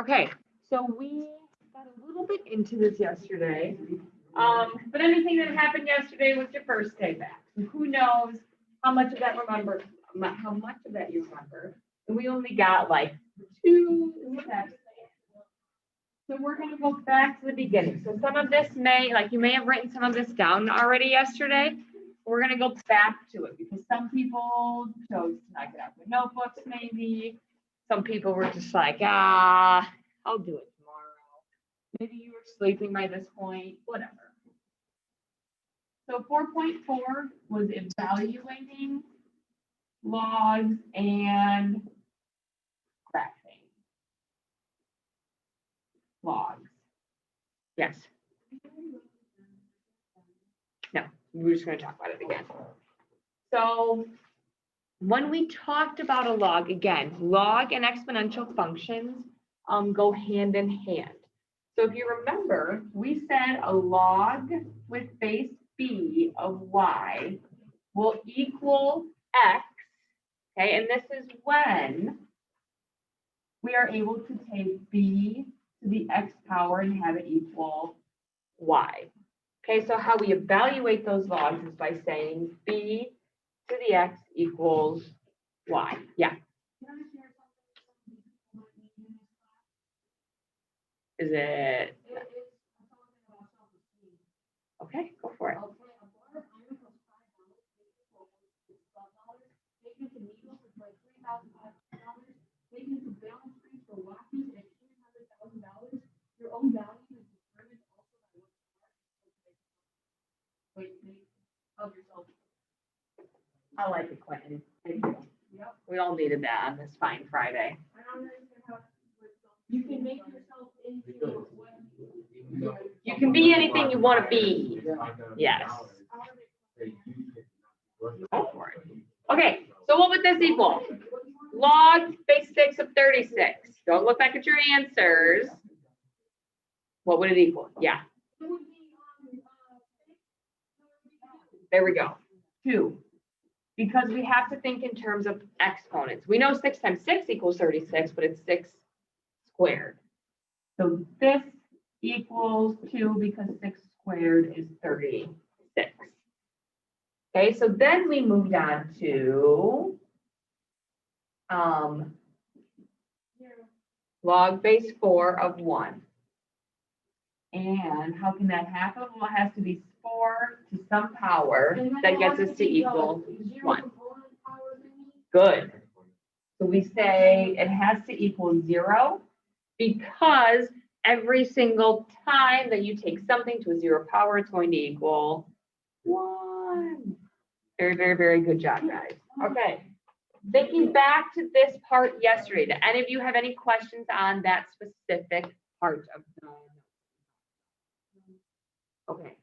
Okay, so we got a little bit into this yesterday. But anything that happened yesterday was your first day back. So who knows how much of that how much of that you remember. And we only got like 2 steps. So we're gonna go back to the beginning. So some of this you may have written some of this down already yesterday. We're gonna go back to it because some people chose to not get out their notebooks maybe. Some people were just like, I'll do it tomorrow. Maybe you were sleeping by this point, whatever. So 4.4 was evaluating logs and graphing. Logs. Yes. No, we're just going to talk about it again. So when we talked about a log, again, log and exponential functions go hand in hand. So if you remember, we said a log with base b of y will equal x, okay? And this is when we are able to take b to the x power and have it equal y. Okay, so how we evaluate those logs is by saying b to the x equals y. Yeah. Is it? Okay, go for it. Your own value is determined also by of yourself. I like it, Quentin. Thank you. Yep. We all needed that on this fine Friday. You can make yourself into what you can be anything you want to be. Yes. Go for it. Okay, so what would this equal? Log base 6 of 36. Don't look back at your answers. What would it equal? Yeah. There we go. 2. Because we have to think in terms of exponents. We know 6 times 6 equals 36, but it's 6 squared. So this equals 2 because 6 squared is 36. Okay, so then we moved on to log base 4 of 1. And how can that happen? Well, it has to be 4 to some power that gets us to equal 1. Good. So we say it has to equal 0 because every single time that you take something to a 0 power, it's going to equal 1. Very, very, very good job, guys. Okay. Thinking back to this part yesterday, do any of you have any questions on that specific part of the? Okay.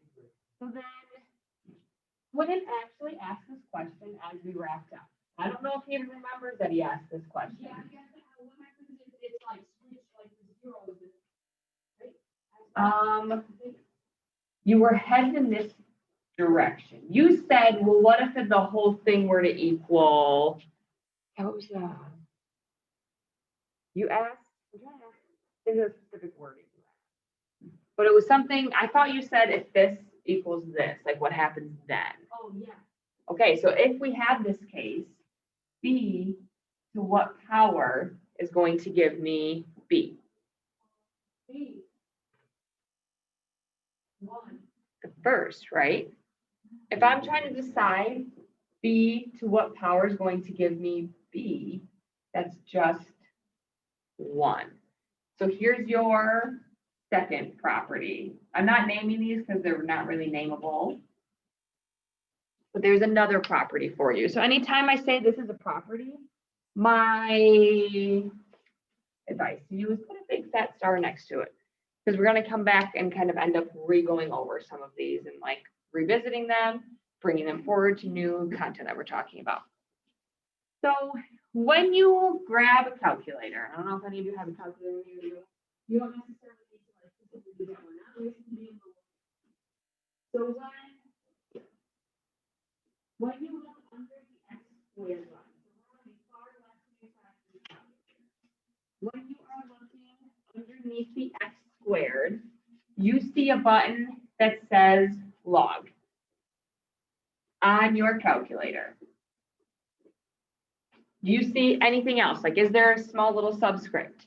So then, Quinn actually asked this question as we wrapped up. I don't know if he remembers that he asked this question. Yeah, I guess what happens if it's like switch like the zeros, right? You were headed in this direction. You said, well, what if the whole thing were to equal? What was that? You asked. Is a specific wording, but it was something. I thought you said if this equals this, like what happens then? Oh yeah. Okay, so if we have this case, b to what power is going to give me b? B. 1. The first, right? If I'm trying to decide b to what power is going to give me b, that's just 1. So here's your second property. I'm not naming these because they're not really nameable. But there's another property for you. So anytime I say this is a property, my advice to you is put a big fat star next to it. Because we're going to come back and kind of end up re-going over some of these and like revisiting them, bringing them forward to new content that we're talking about. So when you grab a calculator, I don't know if any of you have a calculator here. You don't necessarily need to like specifically do that one out. So when you look under the x squared line, so we're on the far left hand side of the calculator. When you are looking underneath the x squared, you see a button that says log on your calculator. Do you see anything else? Like, is there a small little subscript?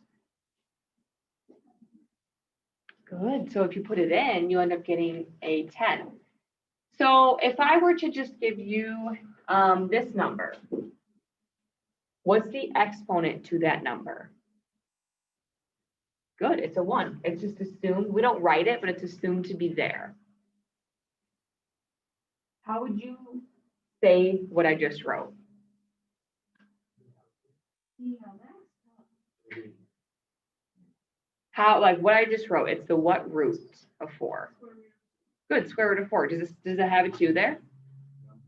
Good. So if you put it in, you end up getting a 10. So if I were to just give you this number, what's the exponent to that number? Good. It's a 1. It's just assumed. We don't write it, but it's assumed to be there. How would you say what I just wrote? How, like what I just wrote, it's the what root of 4? Good, square root of 4. Does it have a 2 there?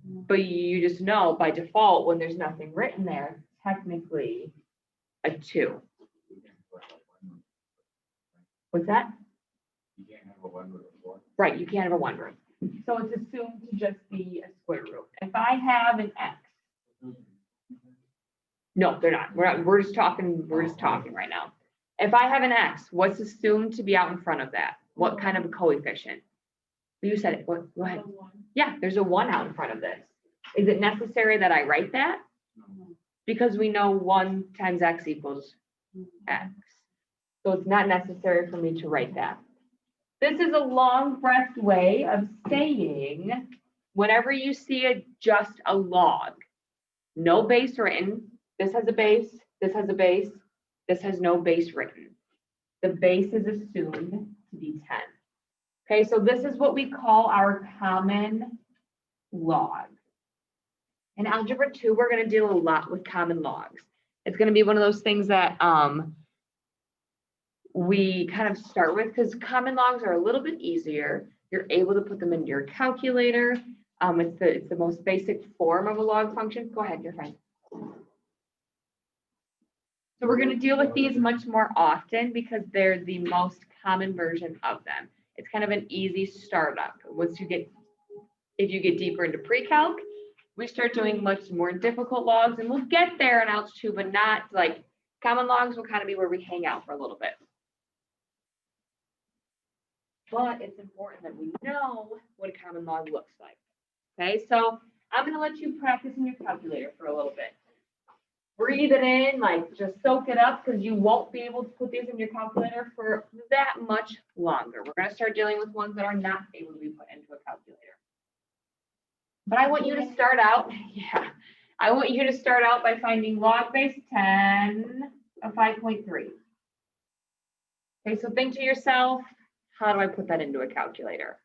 But you just know by default when there's nothing written there, technically a 2. What's that? You can't have a 1 root of 4. Right, you can't have a 1 root. So it's assumed to just be a square root. If I have an x, no, they're not. We're just talking right now. If I have an x, what's assumed to be out in front of that? What kind of a coefficient? You said it. What? Go ahead. Yeah, there's a 1 out in front of this. Is it necessary that I write that? Because we know 1 times x equals x. So it's not necessary for me to write that. This is a long breath way of saying whenever you see just a log, no base written, this has a base, this has a base, this has no base written. The base is assumed to be 10. Okay, so this is what we call our common log. In Algebra 2, we're going to deal a lot with common logs. It's going to be one of those things that we kind of start with because common logs are a little bit easier. You're able to put them into your calculator. It's the most basic form of a log function. Go ahead, you're fine. So we're going to deal with these much more often because they're the most common version of them. It's kind of an easy startup. If you get deeper into pre-calc, we start doing much more difficult logs, and we'll get there in Algebra 2, but not like common logs will kind of be where we hang out for a little bit. But it's important that we know what a common log looks like. Okay, so I'm going to let you practice in your calculator for a little bit. Breathe it in, like just soak it up because you won't be able to put these in your calculator for that much longer. We're going to start dealing with ones that are not able to be put into a calculator. But I want you to start out, I want you to start out by finding log base 10 of 5.3. Okay, so think to yourself, how do I put that into a calculator?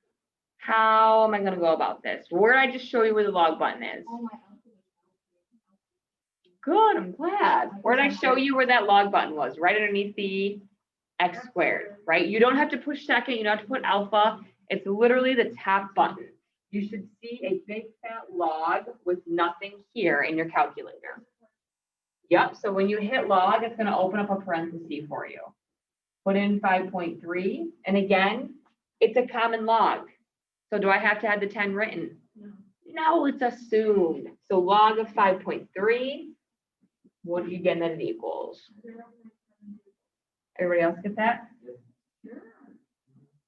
How am I going to go about this? Where did I just show you where the log button is? Good, I'm glad. Where did I show you where that log button was? Right underneath the x squared, right? You don't have to push second, you don't have to put alpha. It's literally the top button. You should see a big fat log with nothing here in your calculator. Yep, so when you hit log, it's going to open up a parenthesis for you. Put in 5.3, and again, it's a common log. So do I have to have the 10 written? No, it's assumed. So log of 5.3, what do you get that it equals? Everybody else get that?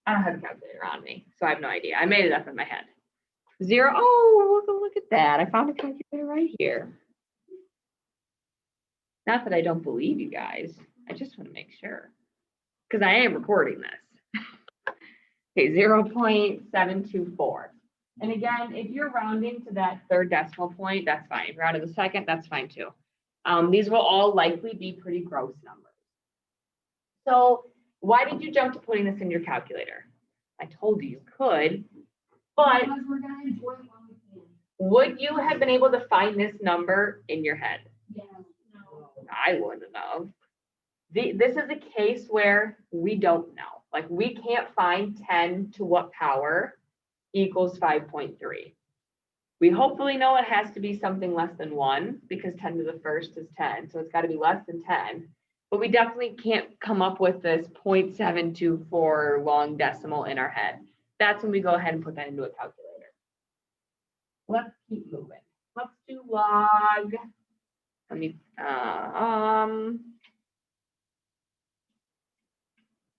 I don't have a calculator on me, so I have no idea. I made it up in my head. 0, oh, look at that. I found a calculator right here. Not that I don't believe you guys. I just want to make sure. Because I am recording this. Okay, 0.724. And again, if you're rounding to that third decimal point, that's fine. If you're rounding to the second, that's fine too. These will all likely be pretty gross numbers. So why did you jump to putting this in your calculator? I told you could, but we're gonna enjoy it while we can. would you have been able to find this number in your head? Yeah, no. I wouldn't have. This is a case where we don't know. Like we can't find 10 to what power equals 5.3. We hopefully know it has to be something less than 1 because 10 to the first is 10. So it's got to be less than 10. But we definitely can't come up with this 0.724 long decimal in our head. That's when we go ahead and put that into a calculator. Let's keep moving. Let's do log. Let me,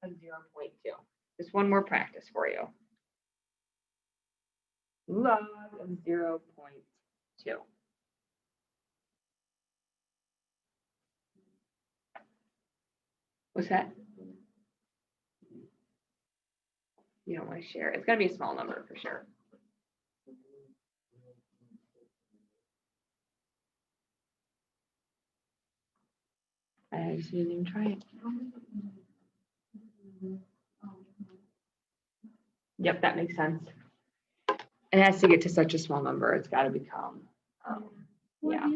of 0.2. Just one more practice for you. Log of 0.2. What's that? You don't want to share. It's going to be a small number for sure. I just didn't even try it. Yep, that makes sense. It has to get to such a small number. It's got to become, yeah.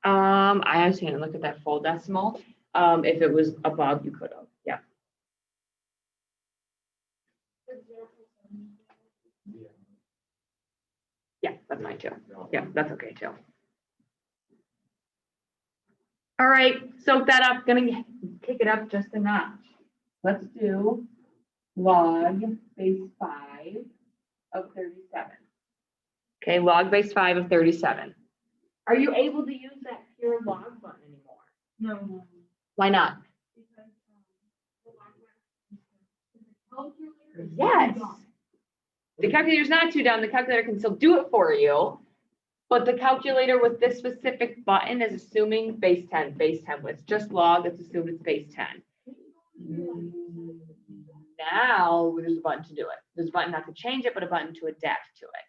I actually didn't look at that full decimal. If it was above, you could have. Yeah. Yeah, that's mine too. Yeah, that's okay too. All right, soak that up. Gonna kick it up just a notch. Let's do log base 5 of 37. Okay, log base 5 of 37. Are you able to use that pure log button anymore? No. Why not? Because, Yes. The calculator's not too down. The calculator can still do it for you. But the calculator with this specific button is assuming base 10 with just log, it's assumed it's base 10. Now there's a button to do it. There's a button not to change it, but a button to adapt to it.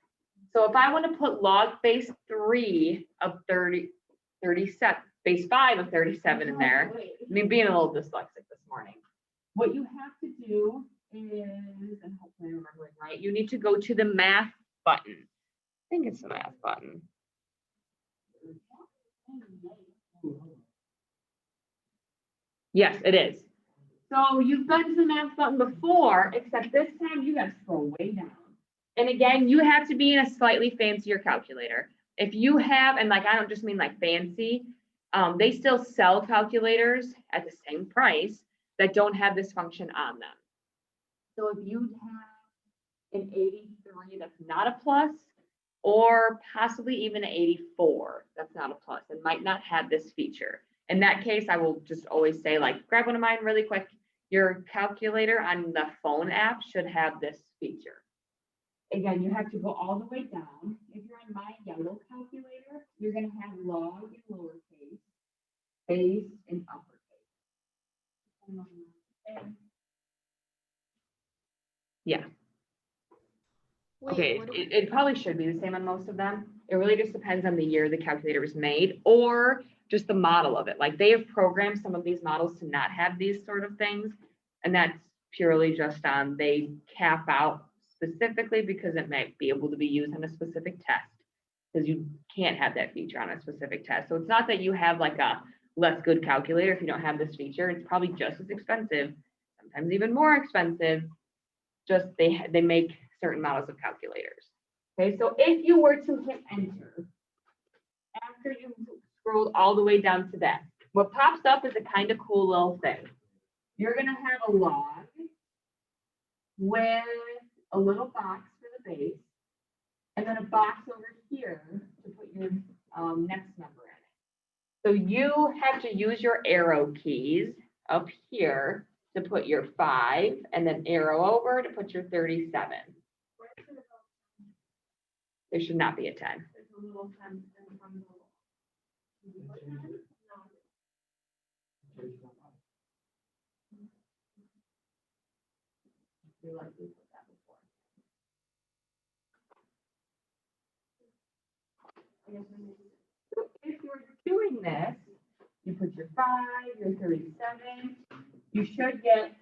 So if I want to put log base 3 of 37, base 5 of 37 in there, I mean, being a little dyslexic this morning, what you have to do is, and hopefully I remember it right, you need to go to the math button. I think it's the math button. Yes, it is. So you've been to the math button before, except this time you gotta scroll way down. And again, you have to be in a slightly fancier calculator. If you have, and like, I don't just mean like fancy, they still sell calculators at the same price that don't have this function on them. So if you have an 83 that's not a plus, or possibly even an 84 that's not a plus, and might not have this feature. In that case, I will just always say, like, grab one of mine really quick. Your calculator on the phone app should have this feature. Again, you have to go all the way down. If you're on my yellow calculator, you're going to have log in lowercase, base in uppercase. Yeah. Wait, Okay, what do we- it probably should be the same on most of them. It really just depends on the year the calculator was made or just the model of it. Like they have programmed some of these models to not have these sort of things. And that's purely just on they cap out specifically because it might be able to be used on a specific test. Because you can't have that feature on a specific test. So it's not that you have like a less good calculator if you don't have this feature. It's probably just as expensive, sometimes even more expensive. Just they make certain models of calculators. Okay, so if you were to hit enter, after you scrolled all the way down to that, what pops up is a kind of cool little thing. You're gonna have a log with a little box for the base, and then a box over here to put your next number in it. So you have to use your arrow keys up here to put your 5, and then arrow over to put your 37. There should not be a 10. There's a little 10 in front of the You likely put that before. So if you're doing this, you put your 5, your 37, you should get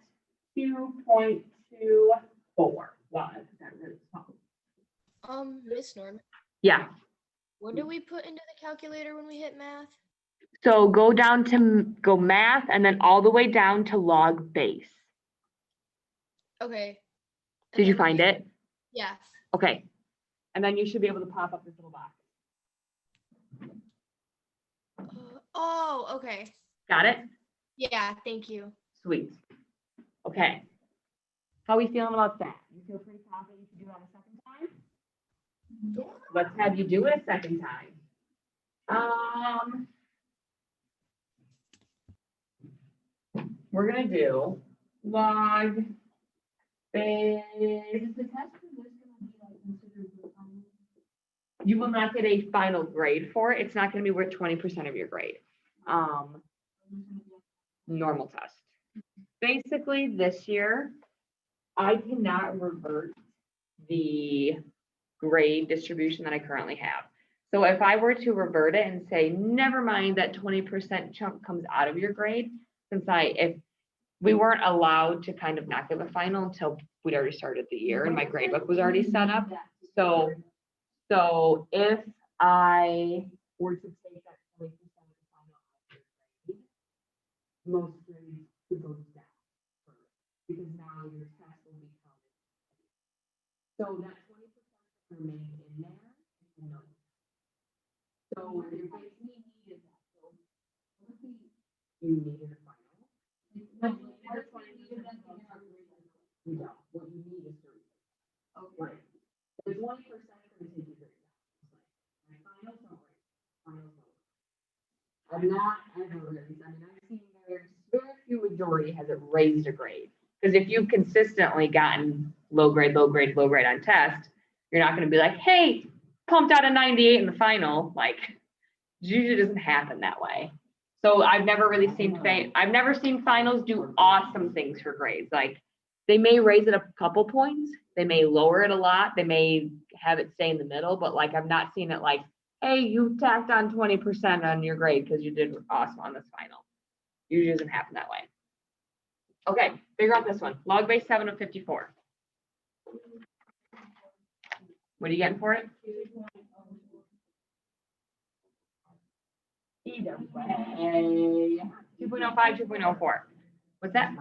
2.24. Wow, that's really small. Miss Norm, Yeah, what do we put into the calculator when we hit math? so go down to go math and then all the way down to log base. Okay. And Did you then find it? Yeah. Okay. And then you should be able to pop up this little box. Oh, okay. Got it? Yeah, thank you. Sweet. Okay. How are we feeling about that? You feel pretty confident you can do it on a second time? Let's have you do it a second time. we're gonna do log base. Is the test for this gonna be like considered the final? You will not get a final grade for it. It's not gonna be worth 20% of your grade. Normal test. Basically, this year, I cannot revert the grade distribution that I currently have. So if I were to revert it and say, never mind, that 20% chunk comes out of your grade, if we weren't allowed to kind of not give a final until we'd already started the year and my grade book was already set up. So if I were to take that 20% of the final out of your grade, most grades would go down first, because now your test will be counted. So that 20% remain in there, and no. So your grades needed that, so you needed a final. You don't, what you need is 30. Right. The 20% is going to take you 30. My finals don't work. Finals don't work. I've not ever raised, I mean, I've seen very few majority has it raised a grade. Because if you've consistently gotten low grade on test, you're not going to be like, hey, pumped out a 98 in the final. Like, it usually doesn't happen that way. So I've never really seen, I've never seen finals do awesome things for grades. Like, they may raise it a couple points, they may lower it a lot, they may have it stay in the middle, but like, I've not seen it like, hey, you tacked on 20% on your grade because you did awesome on this final. Usually doesn't happen that way. Okay, figure out this one. Log base 7 of 54. What are you getting for it? Either way. 2.05, 2.04. What's that?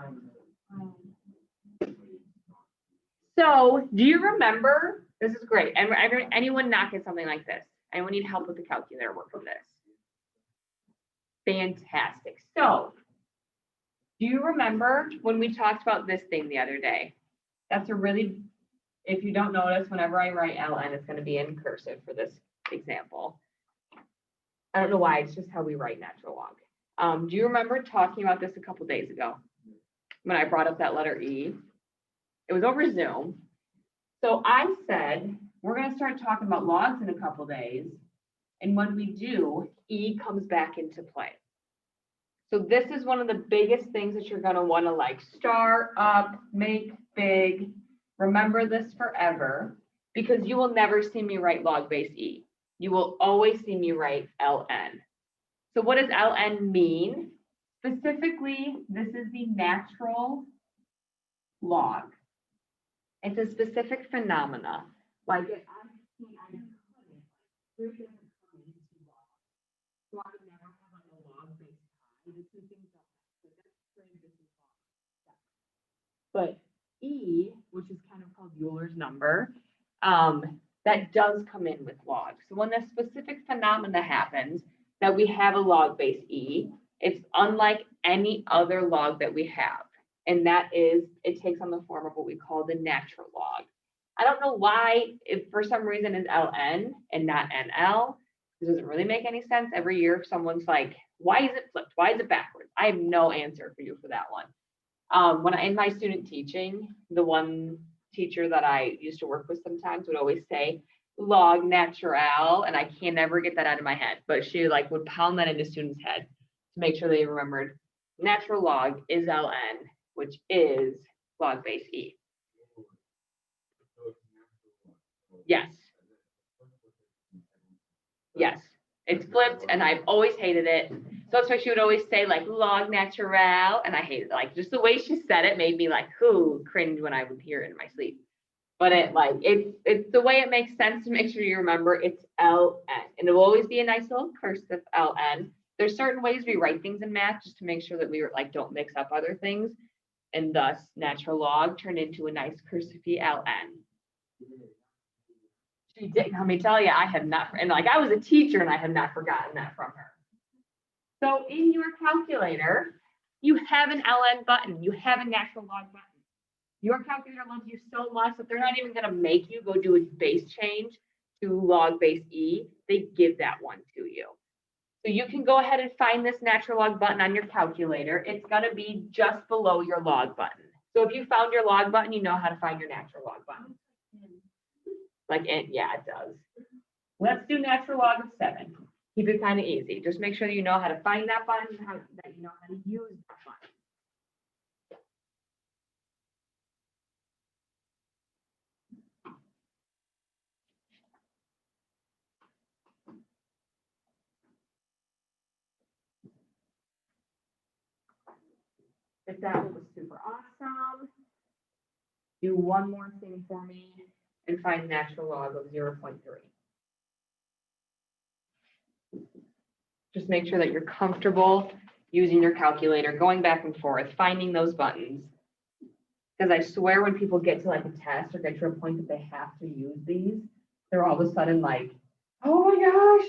So do you remember? This is great. And anyone not get something like this? Anyone need help with the calculator work with this? Fantastic. So do you remember when we talked about this thing the other day? That's a really, if you don't notice, whenever I write LN, it's going to be in cursive for this example. I don't know why, it's just how we write natural log. Do you remember talking about this a couple days ago when I brought up that letter E? It was over Zoom. So I said, we're going to start talking about logs in a couple days. And when we do, E comes back into play. So this is one of the biggest things that you're going to want to like star up, make big. Remember this forever, because you will never see me write log base E. You will always see me write LN. So what does LN mean? Specifically, this is the natural log. It's a specific phenomena. Like if I'm seeing, I don't know, there doesn't come into log. So I would never have a log base I. The two things don't match. So that's transition log. But E, which is kind of called Euler's number, that does come in with logs. So when the specific phenomena happens that we have a log base E, it's unlike any other log that we have. And that is, it takes on the form of what we call the natural log. I don't know why, if for some reason it's LN and not NL. It doesn't really make any sense. Every year someone's like, why is it flipped? Why is it backwards? I have no answer for you for that one. When in my student teaching, the one teacher that I used to work with sometimes would always say log natural, and I can never get that out of my head, but she like would pound that into students' head to make sure they remembered natural log is LN, which is log base E. Yes. Yes, it's flipped, and I've always hated it. So that's why she would always say like log natural, and I hated it. Like just the way she said it made me like cringe when I would hear it in my sleep. But it's the way it makes sense to make sure you remember it's LN, and it will always be a nice little cursive LN. There's certain ways we write things in math just to make sure that we like don't mix up other things, and thus natural log turned into a nice cursive LN. She did. Let me tell you, I have not, and like I was a teacher and I have not forgotten that from her. So in your calculator, you have an LN button. You have a natural log button. Your calculator loves you so much that they're not even going to make you go do a base change to log base E. They give that one to you. So you can go ahead and find this natural log button on your calculator. It's gonna be just below your log button. So if you found your log button, you know how to find your natural log button. Yeah, it does. Let's do natural log of 7. Keep it kind of easy. Just make sure that you know how to find that button, that you know how to use that button. If that was super awesome, do one more thing for me and find natural log of 0.3. Just make sure that you're comfortable using your calculator, going back and forth, finding those buttons. Because I swear when people get to like a test or get to a point that they have to use these, they're all of a sudden like, oh my gosh,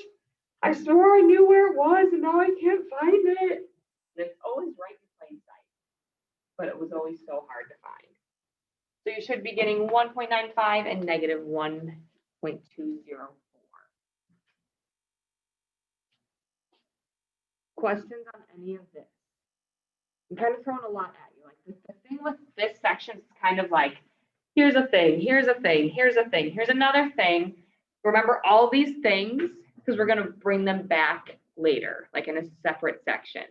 I swore I knew where it was and now I can't find it. And it's always right in plain sight, but it was always so hard to find. So you should be getting 1.95 and negative 1.204. Questions on any of this? I'm kind of throwing a lot at you. Like the thing with this section is kind of like, here's a thing, here's a thing, here's a thing, here's another thing. Remember all these things because we're going to bring them back later, like in a separate section.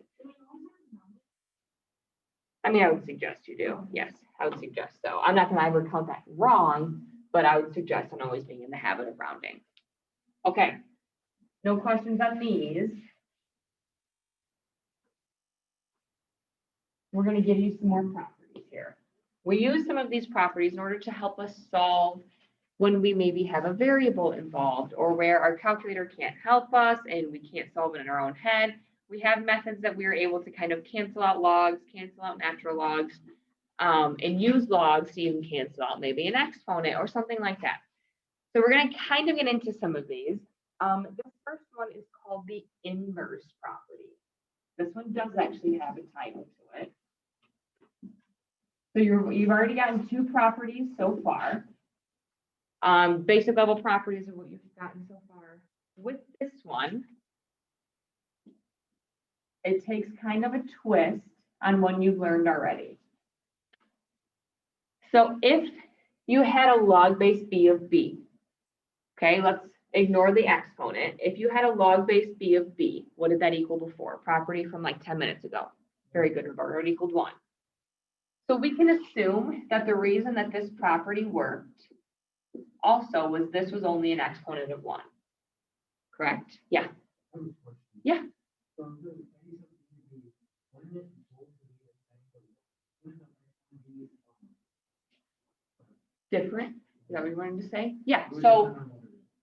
I mean, I would suggest you do. Yes, I would suggest so. I'm not going to ever count that wrong, but I would suggest on always being in the habit of rounding. Okay. No questions on these. We're going to give you some more properties here. We use some of these properties in order to help us solve when we maybe have a variable involved or where our calculator can't help us and we can't solve it in our own head. We have methods that we are able to kind of cancel out logs, cancel out natural logs, and use logs to even cancel out maybe an exponent or something like that. So we're going to kind of get into some of these. This first one is called the inverse property. This one does actually have a title to it. So you've already gotten 2 properties so far. Basic level properties are what you've gotten so far. With this one, it takes kind of a twist on one you've learned already. So if you had a log base b of b, okay, let's ignore the exponent. If you had a log base b of b, what did that equal before? Property from like 10 minutes ago. Very good, Roberta, it equaled 1. So we can assume that the reason that this property worked also was this was only an exponent of 1. Correct? Yeah. Yeah. Different? Is that what you wanted to say? Yeah. So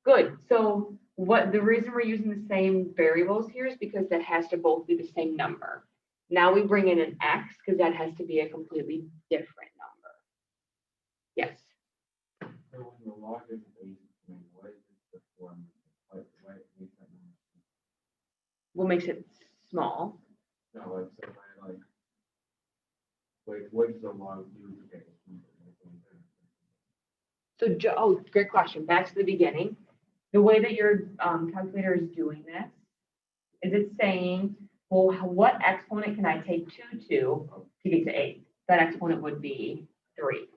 good. So what the reason we're using the same variables here is because that has to both be the same number. Now we bring in an x because that has to be a completely different number. Yes. So when the log is base, what is the form? What makes that number? What makes it small? No, like, so like, what does the log do to get this number? So, oh, great question. Back to the beginning. The way that your calculator is doing this is it's saying, well, what exponent can I take 2 to get to 8? That exponent would be 3.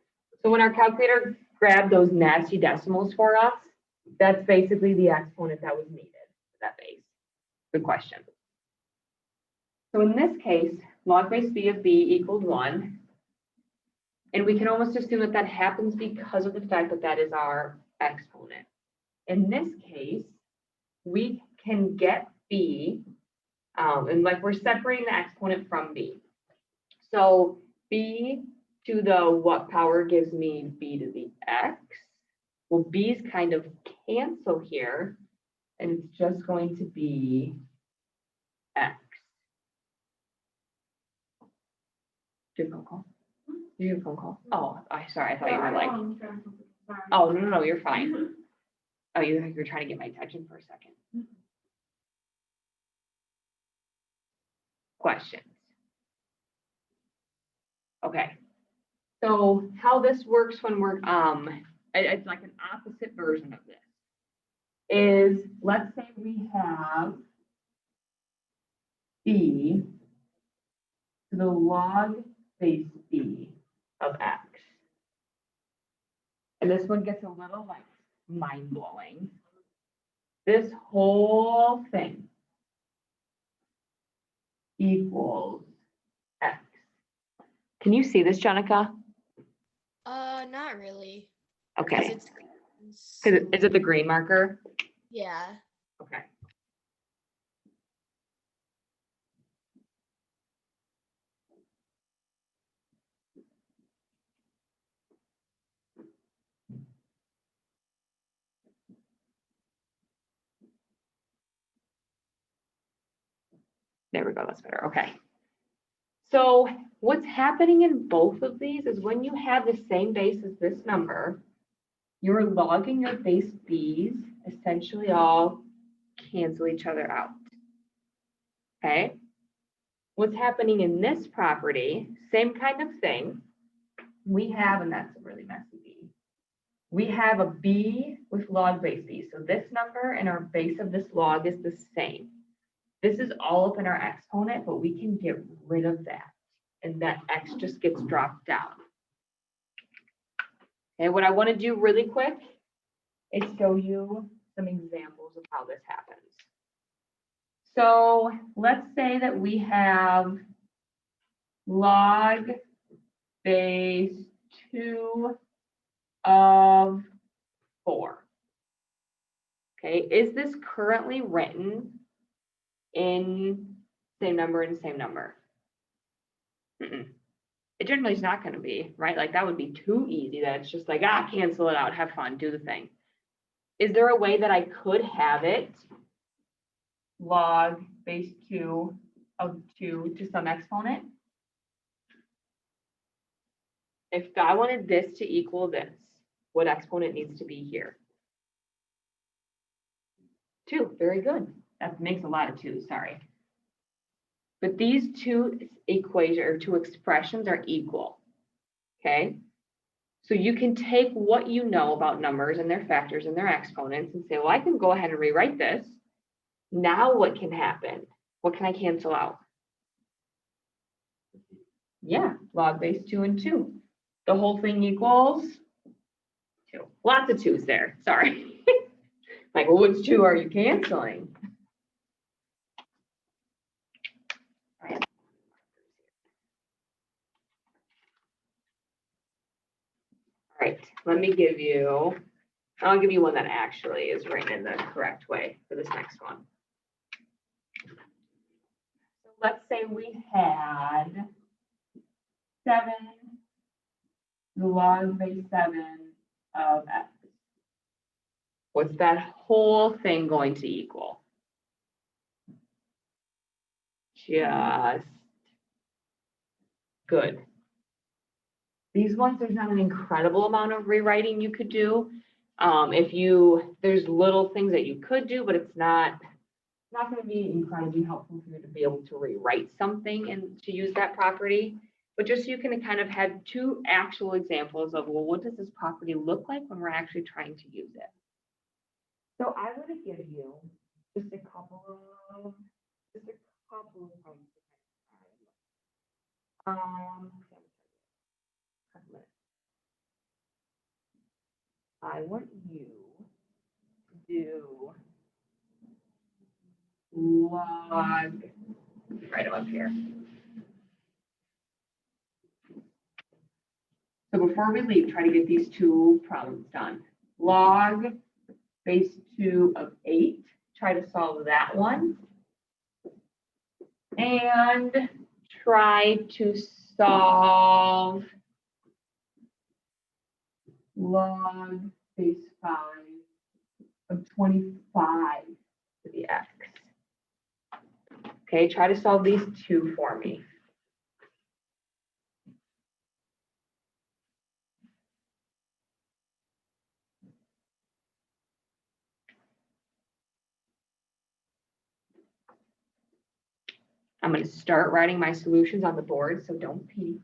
So when our calculator grabbed those nasty decimals for us, that's basically the exponent that was needed for that base. Good question. So in this case, log base b of b equaled 1. And we can almost assume that that happens because of the fact that that is our exponent. In this case, we can get b, and like we're separating the exponent from b. So b to the what power gives me b to the x? Well, b's kind of cancel here, and it's just going to be x. Do you have a phone call? Do you have a phone call? Oh, sorry, I thought you were like, oh, no, you're fine. Oh, you're trying to get my attention for a second. Questions? Okay. So how this works when we're, it's like an opposite version of this. Is let's say we have b to the log base b of x. And this one gets a little like mind-blowing. This whole thing equals x. Can you see this, Jenica? Not really. 'Cause Okay. it's green, Is so- it the green marker? Yeah. Okay. There we go, that's better, okay. So what's happening in both of these is when you have the same base as this number, you're logging your base b's essentially all cancel each other out. Okay? What's happening in this property, same kind of thing. We have, and that's a really messy b. We have a b with log base b. So this number and our base of this log is the same. This is all up in our exponent, but we can get rid of that. And that x just gets dropped down. Okay, what I want to do really quick is show you some examples of how this happens. So let's say that we have log base 2 of 4. Okay, is this currently written in same number and same number? It generally is not going to be, right? Like that would be too easy that it's just like, cancel it out, have fun, do the thing. Is there a way that I could have it log base 2 of 2 to some exponent? If I wanted this to equal this, what exponent needs to be here? 2, very good. That makes a lot of 2s, sorry. But these two equations or two expressions are equal, okay? So you can take what you know about numbers and their factors and their exponents and say, well, I can go ahead and rewrite this. Now what can happen? What can I cancel out? Yeah, log base 2 and 2. The whole thing equals 2. Lots of 2s there, sorry. Like, well, which 2 are you canceling? All right, let me give you, I'll give you one that actually is written in the correct way for this next one. So let's say we had 7, the log base 7 of x. What's that whole thing going to equal? Just good. These ones, there's not an incredible amount of rewriting you could do. There's little things that you could do, but it's not going to be incredibly helpful for you to be able to rewrite something and to use that property. But just so you can kind of have two actual examples of, well, what does this property look like when we're actually trying to use it? So I want to give you just a couple of points. I want you to do log, right up here. So before we leave, try to get these two problems done. Log base 2 of 8, try to solve that one. And try to solve log base 5 of 25 to the x. Okay, try to solve these two for me. I'm going to start writing my solutions on the board, so don't peek.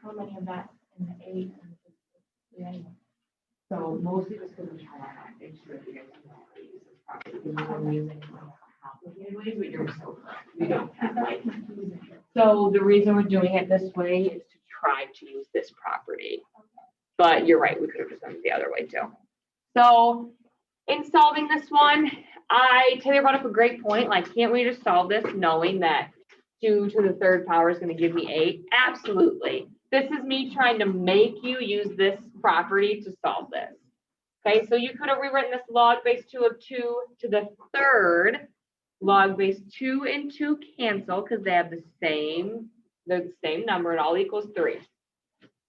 how many of that in the 8 and just the 3? So mostly just because we have our make sure that you guys know how to use this property. Because we're using complicated ways, but you're so correct. We don't have like. So the reason we're doing it this way is to try to use this property. But you're right, we could have just done it the other way too. So in solving this one, Taylor brought up a great point. Like, can't we just solve this knowing that 2 to the 3rd power is going to give me 8? Absolutely. This is me trying to make you use this property to solve this. Okay, so you could have rewritten this log base 2 of 2 to the 3rd. Log base 2 and 2 cancel because they have they're the same number. It all equals 3.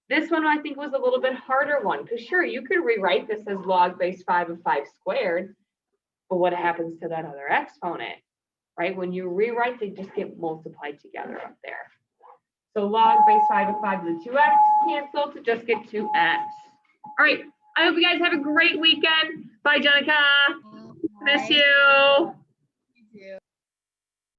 This one I think was a little bit harder one because sure, you could rewrite this as log base 5 of 5 squared, but what happens to that other exponent, right? When you rewrite, they just get multiplied together up there. So log base 5 of 5 to the 2x cancel to just get 2x. All right, I hope you guys have a great weekend. Bye, Jenica. Miss you.